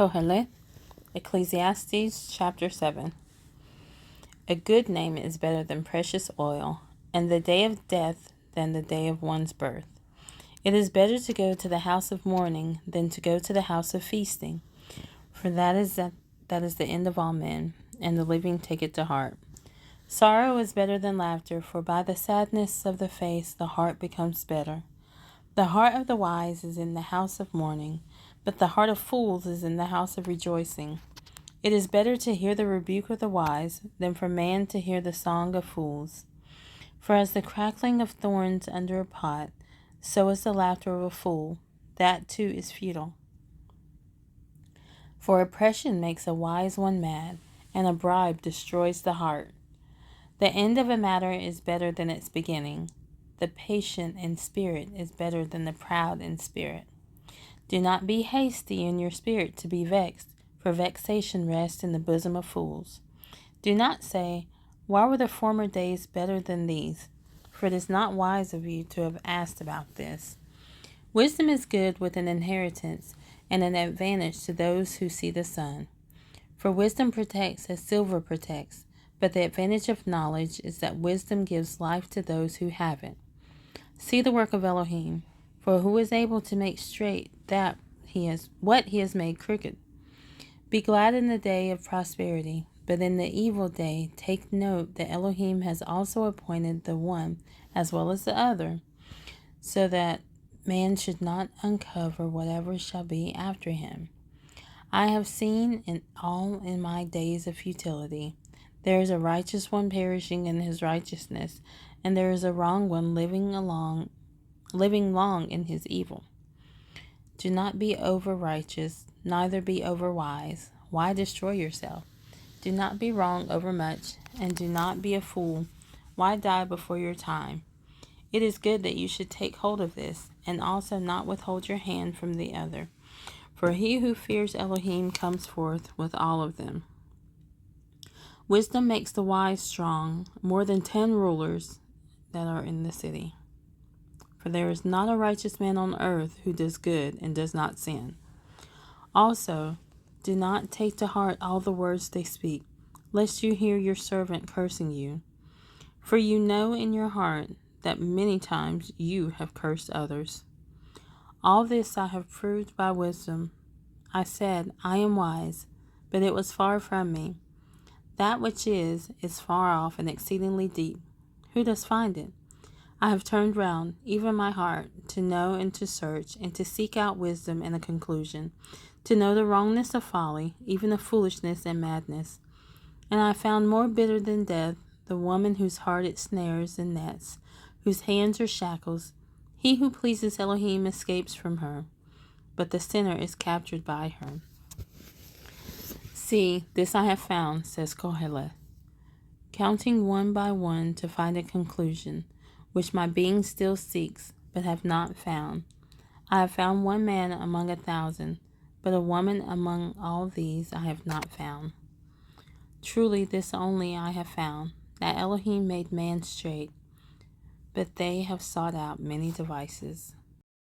Qoheleth, Ecclesiastes chapter 7. A good name is better than precious oil, and the day of death than the day of one's birth. It is better to go to the house of mourning than to go to the house of feasting, for that is the end of all men, and the living take it to heart. Sorrow is better than laughter, for by the sadness of the face the heart becomes better. The heart of the wise is in the house of mourning, but the heart of fools is in the house of rejoicing. It is better to hear the rebuke of the wise than for man to hear the song of fools. For as the crackling of thorns under a pot, so is the laughter of a fool. That too is futile. For oppression makes a wise one mad, and a bribe destroys the heart. The end of a matter is better than its beginning. The patient in spirit is better than the proud in spirit. Do not be hasty in your spirit to be vexed, for vexation rests in the bosom of fools. Do not say, why were the former days better than these? For it is not wise of you to have asked about this. Wisdom is good with an inheritance, and an advantage to those who see the sun. For wisdom protects as silver protects, but the advantage of knowledge is that wisdom gives life to those who have it. See the work of Elohim, for who is able to make straight what he has made crooked? Be glad in the day of prosperity, but in the evil day take note that Elohim has also appointed the one as well as the other, so that man should not uncover whatever shall be after him. I have seen in my days of futility, there is a righteous one perishing in his righteousness, and there is a wrong one living long in his evil. Do not be over righteous, neither be over wise. Why destroy yourself? Do not be wrong over much, and do not be a fool. Why die before your time? It is good that you should take hold of this, and also not withhold your hand from the other. For he who fears Elohim comes forth with all of them. Wisdom makes the wise strong, more than 10 rulers that are in the city. For there is not a righteous man on earth who does good and does not sin. Also, do not take to heart all the words they speak, lest you hear your servant cursing you. For you know in your heart that many times you have cursed others. All this I have proved by wisdom. I said, I am wise, but it was far from me. That which is far off and exceedingly deep. Who does find it? I have turned round, even my heart, to know and to search, and to seek out wisdom and a conclusion, to know the wrongness of folly, even of foolishness and madness. And I found more bitter than death the woman whose heart it snares and nets, whose hands are shackles. He who pleases Elohim escapes from her, but the sinner is captured by her. See, this I have found, says Qoheleth, counting one by one to find a conclusion, which my being still seeks, but have not found. I have found one man among 1,000, but a woman among all these I have not found. Truly this only I have found, that Elohim made man straight, but they have sought out many devices.